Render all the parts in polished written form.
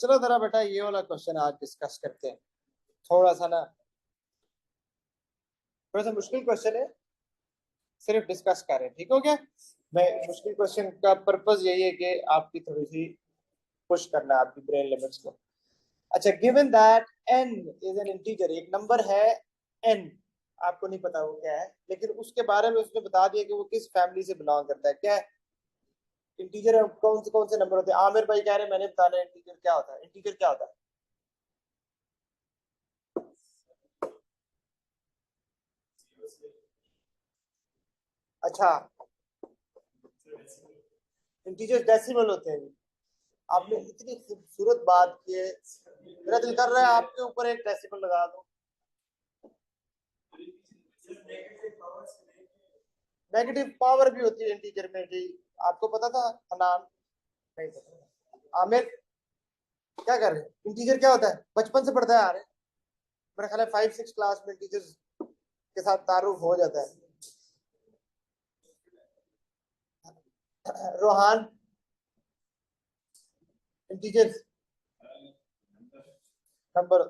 चलो जरा बेटा ये वाला क्वेश्चन आज डिस्कस करते हैं। थोड़ा सा ना, थोड़ा सा मुश्किल क्वेश्चन है, सिर्फ डिस्कस कर रहे हैं, ठीक हो गया। मैं मुश्किल क्वेश्चन का पर्पस यही है कि आपकी थोड़ी सी पुश करना है आपकी ब्रेन लिमिट्स को। अच्छा, given that n is an integer, एक नंबर है n, आपको नहीं पता वो क्या है, लेकिन उसके बारे में उसने बता दिया कि वो किस फैमिली से बिलोंग करता है। क्या है इंटीजर है? कौन से नंबर होते हैं? आमिर भाई कह रहे हैं मैंने बताना है इंटीजर क्या होता है। इंटीजर क्या होता है? अच्छा, इंटीजर डेसिमल होते हैं। आपने इतनी खूबसूरत बात की है, मेरा दिल कर रहा है आपके ऊपर एक डेसिमल लगा दो। नेगेटिव पावर भी होती है इंटीजर में जी, आपको पता था? हनान नहीं पता। आमिर क्या कर रहे हैं? इंटीजर क्या होता है? बचपन से पढ़ता है आ रहे हैं। मेरा ख्याल है 5-6 क्लास में इंटीजर के साथ तारुफ हो जाता है। रोहान, इंटीजर नंबर,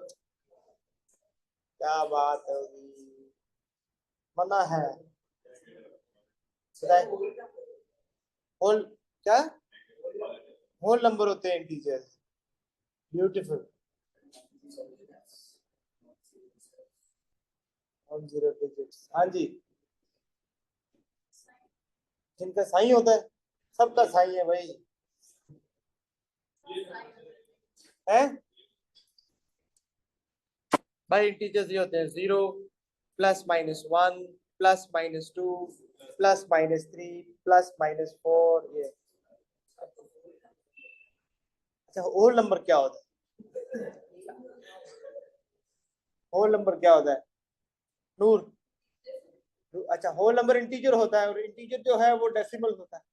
क्या बात है, मना है। होल क्या? होल नंबर होते हैं इंटीजर। ब्यूटीफुल। 10 डिजिट्स, हाँ जी। जिनका साई होता है, सबका साई है भाई। है भाई, इंटीजर्स ये होते हैं 0 +-1 +-2 +-3 +-4 ये। अच्छा, होल नंबर क्या होता है? होल नंबर क्या होता है नूर? अच्छा, होल नंबर इंटीजर होता है, और इंटीजर जो है वो डेसिमल होता है।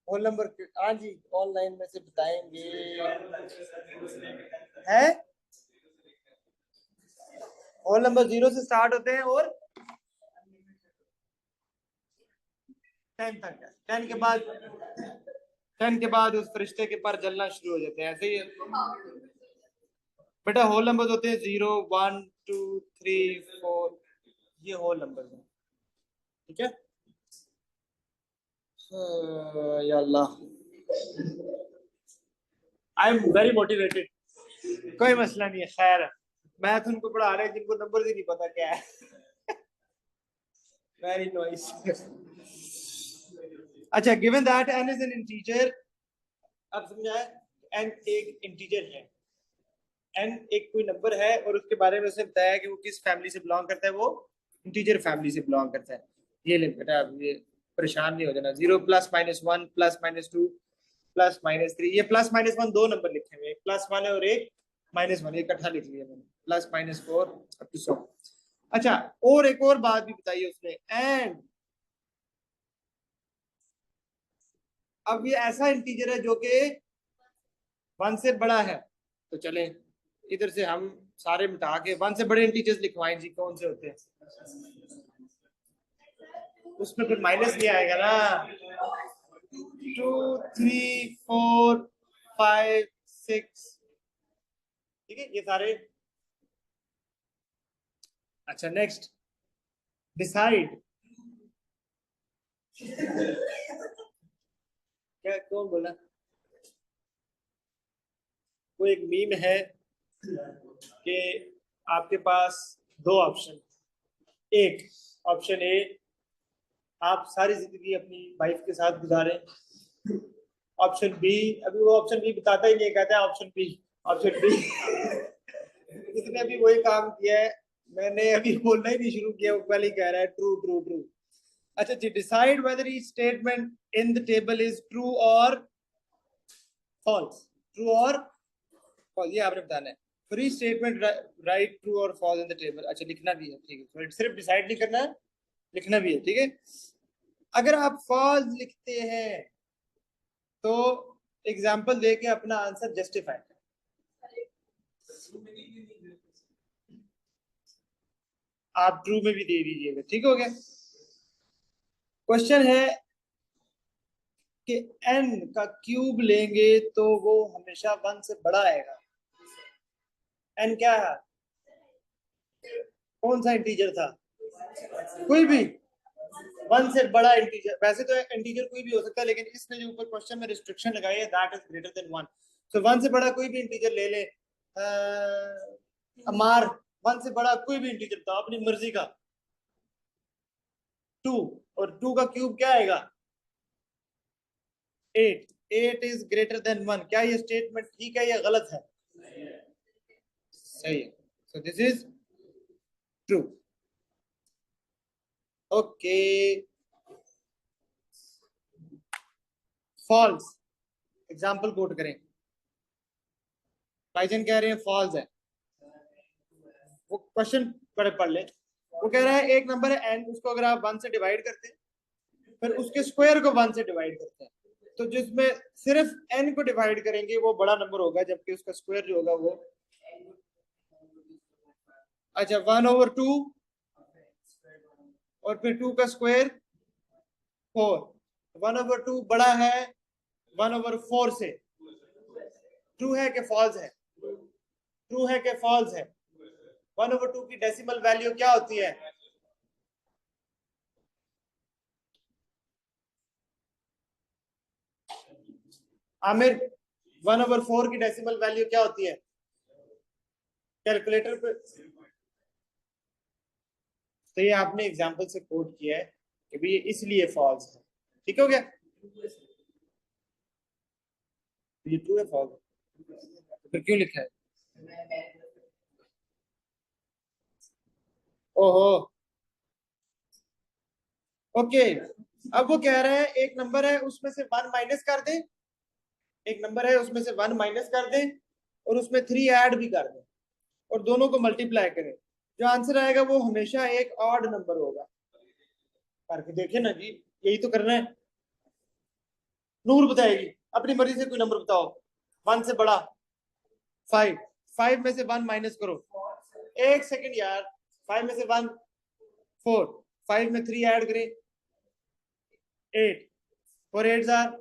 होल नंबर हाँ जी, ऑनलाइन में से बताएंगे। है होल नंबर 0 से स्टार्ट होते हैं और 10 तक है। 10 के बाद उस फरिश्ते के पर जलना शुरू हो जाते हैं, ऐसे ही है। बेटा होल नंबर होते हैं 0 1 2 3 4, ये होल नंबर है, ठीक है। या अल्लाह, आई एम वेरी मोटिवेटेड। कोई मसला नहीं है, खैर मैथ उनको पढ़ा रहे हैं जिनको नंबर ही नहीं पता क्या है। Very nice. अच्छा, given that n is an integer, अब समझा है, n एक इंटीजर है। n एक कोई नंबर है और उसके बारे में उसने बताया कि वो किस फैमिली से बिलोंग करता है, वो इंटीजर फैमिली से बिलोंग करता है। ये ले बेटा, ये परेशान नहीं हो जाना। 0 +-1 +-2 +-3, ये +-1 दो नंबर लिखे हुए, +1 है और एक -1, इकट्ठा लिख लिया मैंने, +-4 अप टू 100। अच्छा, और एक और बात भी बताई उसने, एंड अब ये ऐसा इंटीजर है जो कि 1 से बड़ा है, तो चले इधर से हम सारे मिटा के 1 से बड़े इंटीजर्स लिखवाएं जी, कौन से होते हैं? उसमें फिर माइनस नहीं आएगा ना। 2 3 4 5 6, ठीक है ये सारे। अच्छा, नेक्स्ट, डिसाइड। क्या, कौन बोला? वो एक मीम है कि आपके पास दो ऑप्शन, एक ऑप्शन ए, आप सारी जिंदगी अपनी वाइफ के साथ गुजारें। ऑप्शन बी, अभी वो ऑप्शन बी बताता ही नहीं, कहता है ऑप्शन बी। Option B. इसने अभी वही काम किया है, मैंने अभी बोलना ही नहीं शुरू किया, वो पहले ही कह रहा है ट्रू ट्रू ट्रू। अच्छा जी, decide whether each statement in the table is true और फॉल्स। ट्रू और फॉल्स, ये आपने बताना है। फ्री स्टेटमेंट राइट ट्रू और फॉल्स इन द टेबल। अच्छा, लिखना भी है, ठीक है, सिर्फ डिसाइड नहीं करना है, लिखना भी है, ठीक है। अगर आप फॉल्स लिखते हैं तो एग्जाम्पल देके अपना आंसर जस्टिफाई, आप ट्रू में भी दे दीजिएगा, ठीक हो गया। क्वेश्चन है कि n का क्यूब लेंगे तो वो हमेशा 1 से बड़ा आएगा। n क्या है, कौन सा इंटीजर था, कोई भी 1 से बड़ा इंटीजर। वैसे तो इंटीजर कोई भी हो सकता है, लेकिन इसने जो ऊपर क्वेश्चन में रिस्ट्रिक्शन लगाई है दैट इज ग्रेटर देन 1। सो 1 से बड़ा कोई भी इंटीजर ले ले। अमार 1 से बड़ा कोई भी इंटीजर था अपनी मर्जी का, 2, और 2 का क्यूब क्या आएगा 8। 8 इज ग्रेटर देन 1। क्या ये स्टेटमेंट ठीक है या गलत है? सही है। So this is true. Okay, false example quote करें। भाईजान कह रहे हैं फॉल्स है, वो क्वेश्चन पढ़ ले। वो कह रहा है एक नंबर है n, उसको अगर आप 1 से डिवाइड करते हैं फिर उसके स्क्वायर को 1 से डिवाइड करते हैं, तो जिसमें सिर्फ n को डिवाइड करेंगे वो बड़ा नंबर होगा, जबकि उसका स्क्वायर जो होगा वो, अच्छा 1/2 और फिर 2 का स्क्वायर 4। 1/2 बड़ा है 1/4 से। ट्रू है कि फॉल्स है? ट्रू है कि फॉल्स है? 1/2 की डेसिमल वैल्यू क्या होती है? आमिर 1/4 की डेसिमल वैल्यू क्या होती है कैलकुलेटर पे? तो ये आपने एग्जांपल से कोट किया है कि भाई ये इसलिए फॉल्स है। ठीक हो गया? ये ट्रू है फॉल्स, तो फिर क्यों लिखा है? ओहो, ओके। अब वो कह रहा है एक नंबर है उसमें से 1 माइनस कर दें, एक नंबर है उसमें से 1 माइनस कर दें और उसमें 3 ऐड भी कर दें और दोनों को मल्टीप्लाई करें, जो आंसर आएगा वो हमेशा एक ऑड नंबर होगा। करके देखिए ना जी, यही तो करना है। नूर बताएगी, अपनी मर्जी से कोई नंबर बताओ 1 से बड़ा। 5, 5 में से 1 माइनस करो। एक सेकंड यार, 5 में से 1 4, 5 में 3 ऐड करें 8, 4 8 आर।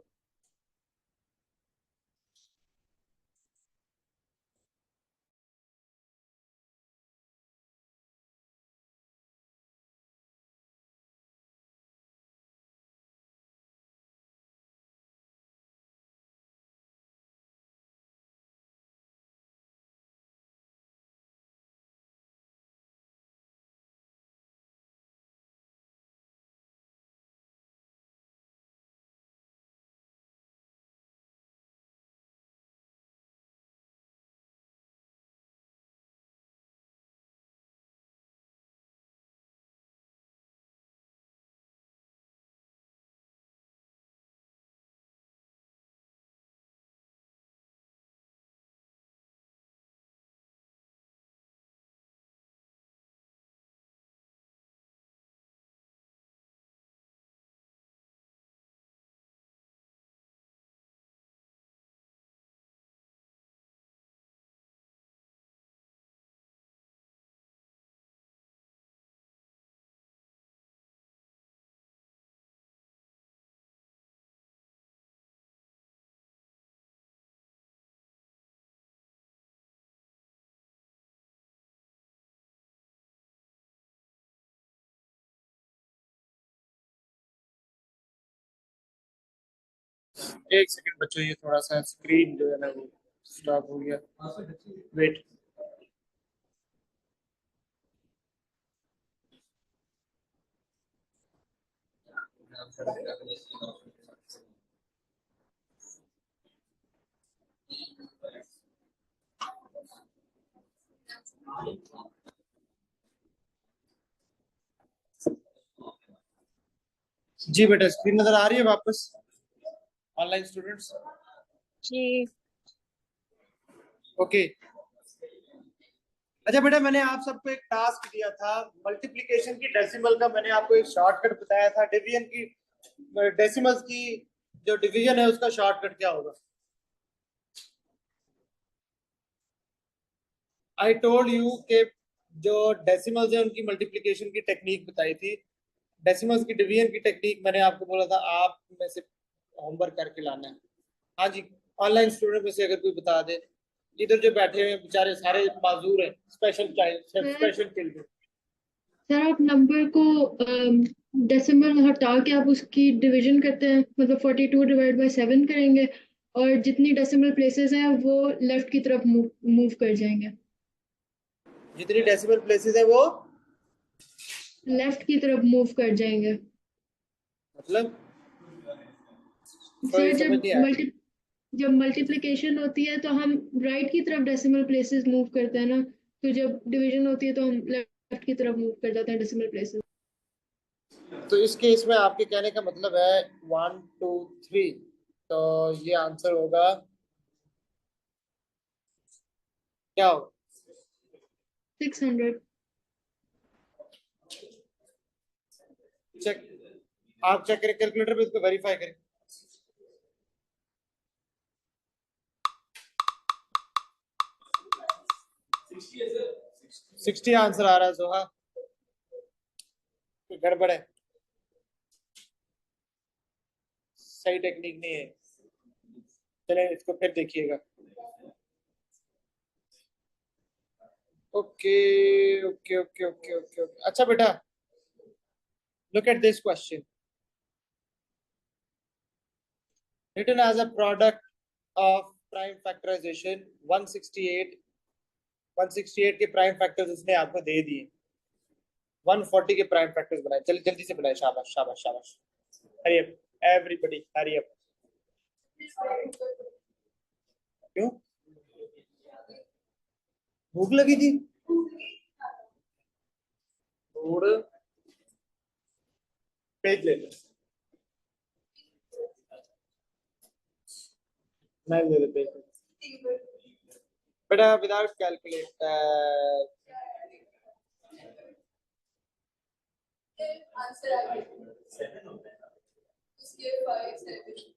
एक सेकंड बच्चों, ये थोड़ा सा स्क्रीन जो है ना वो स्टॉप हो गया, वेट। जी बेटा, स्क्रीन नजर आ रही है वापस ऑनलाइन स्टूडेंट्स? जी ओके। अच्छा बेटा, मैंने आप सबको एक टास्क दिया था मल्टीप्लिकेशन की डेसिमल का, मैंने आपको एक शॉर्टकट बताया था। डिवीजन की डेसिमल्स की जो डिवीजन है उसका शॉर्टकट क्या होगा? आई टोल्ड यू के जो डेसिमल्स है उनकी मल्टीप्लिकेशन की टेक्निक बताई थी, डेसिमल्स की डिवीजन की टेक्निक मैंने आपको बोला था आप में से होमवर्क करके लाना है। हाँ जी, ऑनलाइन स्टूडेंट में से अगर कोई बता दे। इधर जो बैठे हुए हैं बेचारे सारे माजूर हैं, special child, sir special children. Sir आप नंबर को डेसिमल हटा के आप उसकी डिवीजन करते हैं, मतलब 42/7 करेंगे, और जितनी डेसिमल प्लेसेस हैं वो लेफ्ट की तरफ मूव कर जाएंगे। जितनी डेसिमल प्लेसेस है वो लेफ्ट की तरफ मूव कर जाएंगे। मतलब सर कोई समझ नहीं आया। जब मल्टीप्लिकेशन होती है तो हम राइट की तरफ डेसिमल प्लेसेस मूव करते हैं ना, तो जब डिवीजन होती है तो हम लेफ्ट की तरफ मूव कर जाते हैं डेसिमल प्लेसेस। तो इस केस में आपके कहने का मतलब है 1 2 3, तो ये आंसर होगा क्या होगा? 600। चेक, आप चेक करें कैलकुलेटर पे, इसको वेरीफाई करें। 60 आंसर आ रहा है सोहा, कोई गड़बड़ है, सही टेक्निक नहीं है। चले इसको फिर देखिएगा। Okay okay okay okay okay okay, अच्छा बेटा, look at this question. Written as a product of prime factorisation 168, 168 के प्राइम फैक्टर्स उसने आपको दे दिए, 140 के प्राइम फैक्टर्स बनाए। चल जल्दी से बनाए, शाबाश शाबाश शाबाश। Hurry up everybody, hurry up. क्यों, भूख लगी थी? फूड पेज ले लो, मैं ले ले पेज। बेटा विदाउट कैलकुलेटर आंसर आ गया, उसके 5 7।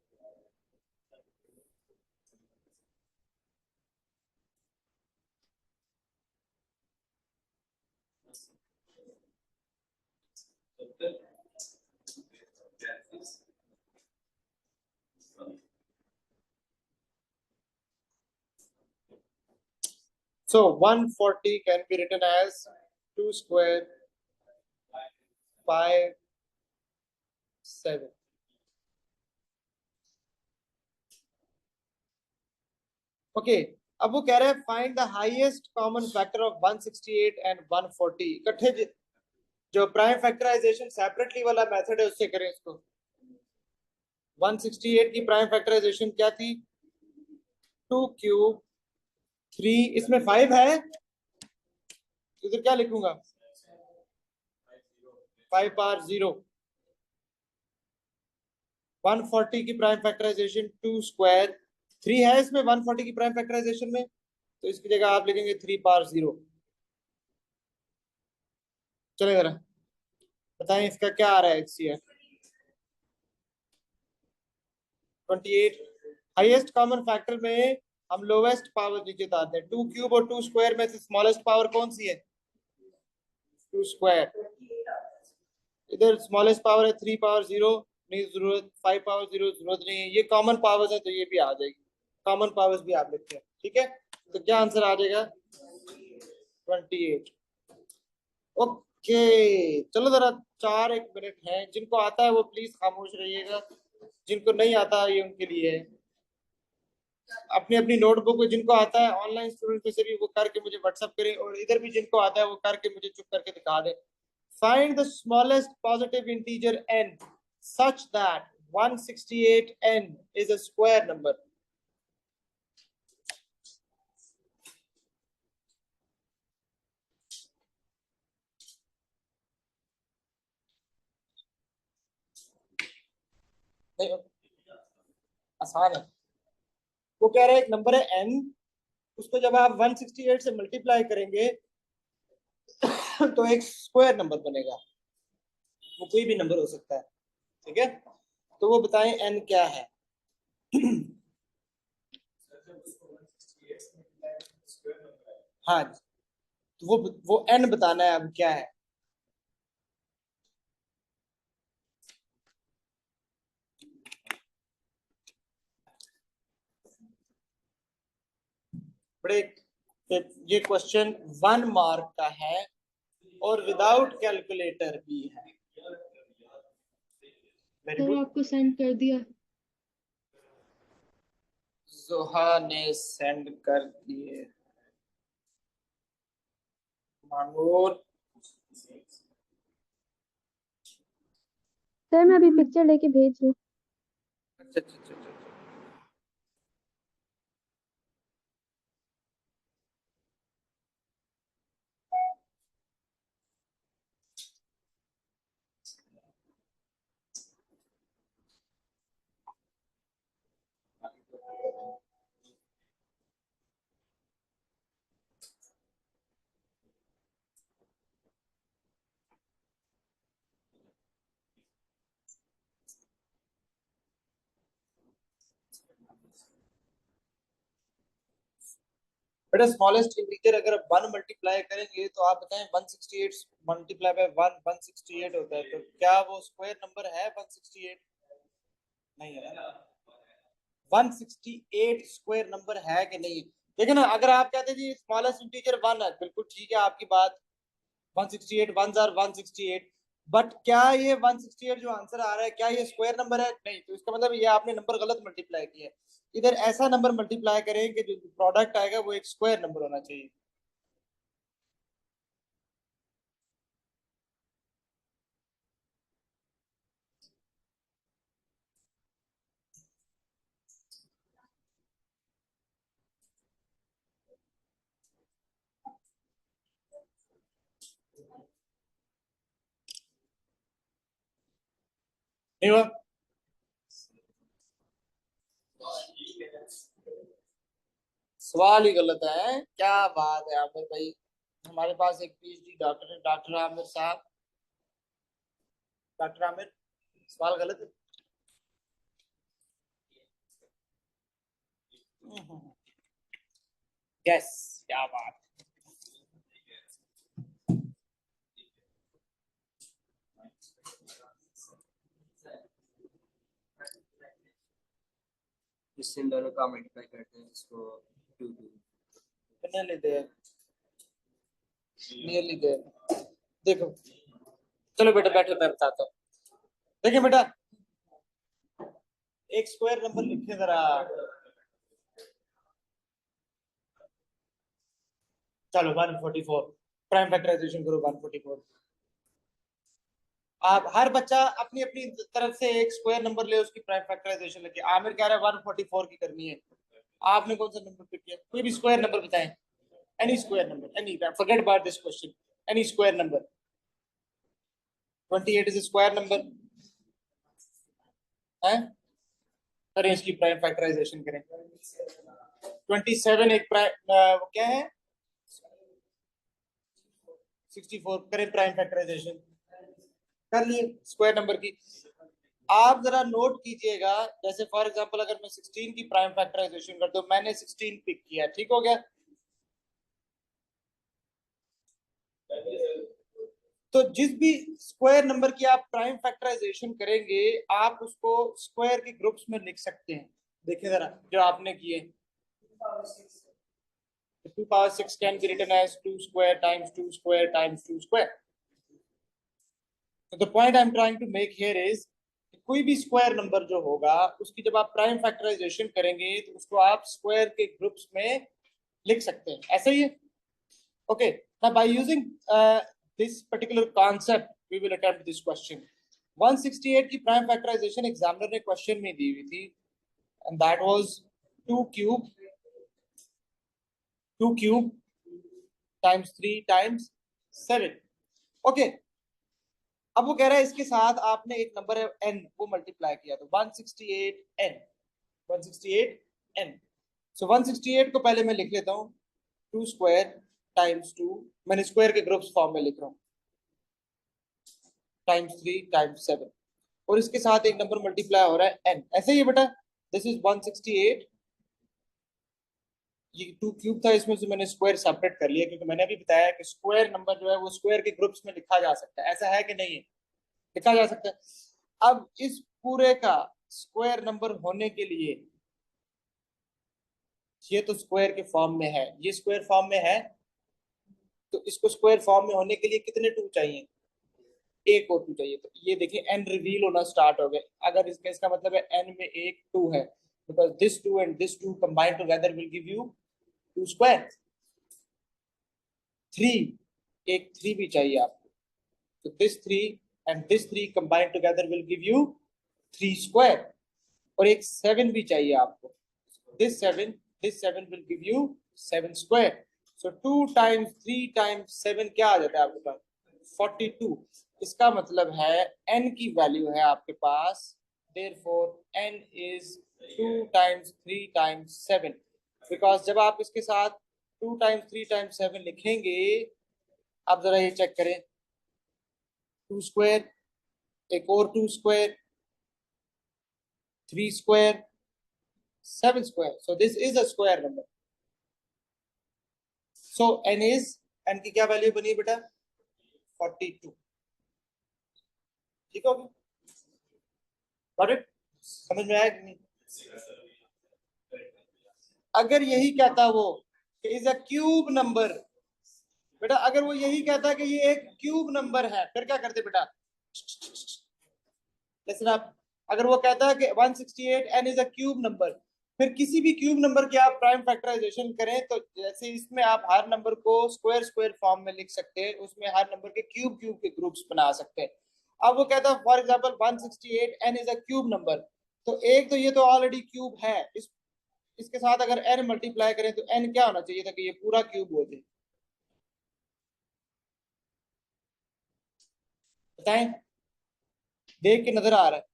So 140 can be written as 2 square 5 7। Okay, अब वो कह रहे हैं find the highest common factor of 168 and 140। इकट्ठे जो प्राइम फैक्टराइजेशन सेपरेटली वाला मेथड है उससे करें इसको। 168 की प्राइम फैक्टराइजेशन क्या थी? 2 क्यूब 3, इसमें 5 है, इधर क्या लिखूंगा? 5 पावर 0। 140 की प्राइम फैक्टराइजेशन 2 स्क्वायर 3 है इसमें 140 की प्राइम फैक्टराइजेशन में, तो इसकी जगह आप लिखेंगे 3 पावर 0। चले जरा बताएं इसका क्या आ रहा है HCF। 28। हाईएस्ट कॉमन फैक्टर में हम लोवेस्ट पावर नीचे उतारते हैं। 2 क्यूब और 2 स्क्वायर में से स्मॉलेस्ट पावर कौन सी है? 2 स्क्वायर। इधर स्मॉलेस्ट पावर है 3 पावर 0, नहीं जरूरत। 5 पावर 0 जरूरत नहीं है। ये कॉमन पावर्स है तो ये भी आ जाएगी, कॉमन पावर्स भी आप लिखते हैं, ठीक है। तो क्या आंसर आ जाएगा? 28। ओके, चलो जरा 4 1 मिनट है, जिनको आता है वो प्लीज खामोश रहिएगा, जिनको नहीं आता ये उनके लिए है। अपनी अपनी नोटबुक में जिनको आता है, ऑनलाइन स्टूडेंट में से भी वो करके मुझे व्हाट्सएप करें, और इधर भी जिनको आता है वो करके मुझे चुप करके दिखा दे। Find the smallest positive integer n such that 168n is a square number। नहीं, आसान है। वो कह रहे हैं एक नंबर है n, उसको जब आप 168 से मल्टीप्लाई करेंगे तो एक स्क्वायर नंबर बनेगा। वो कोई भी नंबर हो सकता है, ठीक है। तो वो बताएं n क्या है? हाँ, तो वो n बताना है अब क्या है। बड़े ये क्वेश्चन 1 मार्क का है और विदाउट कैलकुलेटर भी है। वेरी सर गुड, आपको सेंड कर दिया। जोहा ने सेंड कर दिए। मांगोर, सर मैं अभी पिक्चर लेके भेज रही हूँ। अच्छा अच्छा अच्छा अच्छा। बेटा स्मॉलेस्ट इंटीजर अगर आप 1 मल्टीप्लाई करेंगे तो आप बताएं 168 मल्टीप्लाई बाय 1 168 होता है, तो क्या वो स्क्वायर नंबर है 168? नहीं है ना। 168 स्क्वायर नंबर है कि नहीं? देखिए ना, अगर आप कहते जी स्मॉलेस्ट इंटीजर 1 है, बिल्कुल ठीक है आपकी बात, 168 1s आर 168, बट क्या ये 168 जो आंसर आ रहा है क्या ये स्क्वायर नंबर है? नहीं, तो इसका मतलब ये आपने नंबर गलत मल्टीप्लाई किया है। इधर ऐसा नंबर मल्टीप्लाई करें कि जो प्रोडक्ट आएगा वो एक स्क्वायर नंबर होना चाहिए। नहीं हुआ? सवाल ही गलत है, क्या बात है आमिर भाई। हमारे पास एक पीएचडी डॉक्टर है, डॉक्टर आमिर साहब। डॉक्टर आमिर, सवाल गलत है। यस, क्या बात। इससे इन दोनों का मल्टीप्लाई करते हैं इसको 2 नियरली देयर, नियरली देयर। देखो, चलो बेटा बैठो, मैं बताता हूँ। देखिए बेटा, एक स्क्वायर नंबर लिखे जरा। चलो 144, प्राइम फैक्टराइजेशन करो 144। आप हर बच्चा अपनी अपनी तरफ से एक स्क्वायर नंबर ले, उसकी प्राइम फैक्टराइजेशन लेके। आमिर कह रहा है 144 की करनी है। आपने कौन सा नंबर पिक किया? कोई भी स्क्वायर नंबर बताएं, N E square number, any, forget about this question, N E square number. 28 is square number है। करें इसकी प्राइम फैक्टराइजेशन करें। 27 एक प्राइम क्या है, 64, करें प्राइम फैक्टराइजेशन। कर लिए स्क्वायर नंबर की। आप जरा नोट कीजिएगा, जैसे फॉर एग्जांपल अगर मैं 16 की प्राइम फैक्टराइजेशन कर दूं, मैंने 16 पिक किया, ठीक हो गया। तो जिस भी स्क्वायर नंबर की आप प्राइम फैक्टराइजेशन करेंगे, आप उसको स्क्वायर के ग्रुप्स में लिख सकते हैं। देखिए जरा जो आपने किए, 2 power 6 can be written as 2 square times 2 square times 2 square. So the point I'm trying to make here is कोई भी स्क्वायर नंबर जो होगा उसकी जब आप प्राइम फैक्टराइजेशन करेंगे तो उसको आप स्क्वायर के ग्रुप्स में लिख सकते हैं, ऐसा ही है। Okay, now by using this particular concept we will attempt this question। 168 की प्राइम फैक्टराइजेशन एग्जामिनर ने क्वेश्चन में दी हुई थी, and that was 2 cube times 3 times 7। Okay, अब वो कह रहा है इसके साथ आपने एक नंबर है n वो मल्टीप्लाई किया, तो 168n, 168n। सो 168 को पहले मैं लिख लेता हूँ 2 स्क्वायर टाइम्स 2, मैंने स्क्वायर के ग्रुप्स फॉर्म में लिख रहा हूँ, टाइम्स 3 टाइम्स 7, और इसके साथ एक नंबर मल्टीप्लाई हो रहा है n, ऐसे ही है बेटा। दिस इज 168, ये 2 क्यूब था, इसमें से मैंने स्क्वायर सेपरेट कर लिया क्योंकि मैंने अभी बताया कि स्क्वायर नंबर जो है वो स्क्वायर के ग्रुप्स में लिखा जा सकता है, ऐसा है कि नहीं है? लिखा जा सकता है। अब इस पूरे का स्क्वायर नंबर होने के लिए ये तो स्क्वायर के फॉर्म में है, ये स्क्वायर फॉर्म में है, तो इसको स्क्वायर फॉर्म में होने के लिए कितने टू चाहिए? एक और टू चाहिए। तो ये देखिए एन रिवील होना स्टार्ट हो गए। अगर इसका इसका मतलब है एन में एक टू है, because this two and this two combined together will give you two square. Three, एक थ्री भी चाहिए आपको, तो this three and this three combined together will give you three square. और एक सेवन भी चाहिए आपको, this seven will give you seven square. So two times three times seven क्या आ जाता है आपके पास? 42। इसका मतलब है n की वैल्यू है आपके पास, therefore n is 2 times 3 times 7, because जब आप इसके साथ 2 times 3 times 7 लिखेंगे, आप जरा ये चेक करें, 2 स्क्वायर, एक और 2 square, 3 square, 7 square, so this is a square number. So n की क्या वैल्यू बनी बेटा? 42। ठीक हो गया? Got it? समझ में आया कि नहीं? अगर यही कहता वो कि इज अ क्यूब नंबर, बेटा अगर वो यही कहता कि ये एक क्यूब नंबर है, फिर क्या करते बेटा? लेकिन आप, अगर वो कहता है कि 168 n is a cube number, फिर किसी भी क्यूब नंबर की आप प्राइम फैक्टराइजेशन करें, तो जैसे इसमें आप हर नंबर को स्क्वायर स्क्वायर फॉर्म में लिख सकते हैं, उसमें हर नंबर के क्यूब क्यूब के ग्रुप्स बना सकते हैं। अब वो कहता है for example 168 n is a cube number, तो एक तो ये तो ऑलरेडी क्यूब है, इसके साथ अगर n मल्टीप्लाई करें तो n क्या होना चाहिए था कि ये पूरा क्यूब हो जाए? बताएं, देख के नजर आ रहा है?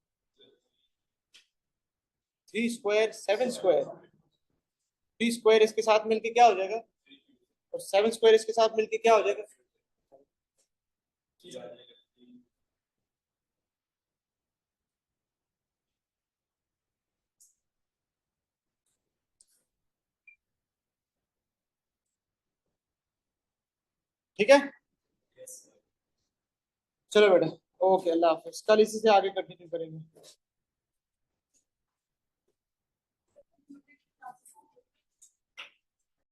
3 स्क्वायर 7 स्क्वायर, 3 स्क्वायर इसके साथ मिलके क्या हो जाएगा, और 7 स्क्वायर इसके साथ मिलके क्या हो जाएगा? ठीक है, चलो बेटा, ओके, अल्लाह हाफिज। कल इसी से आगे कंटिन्यू करेंगे।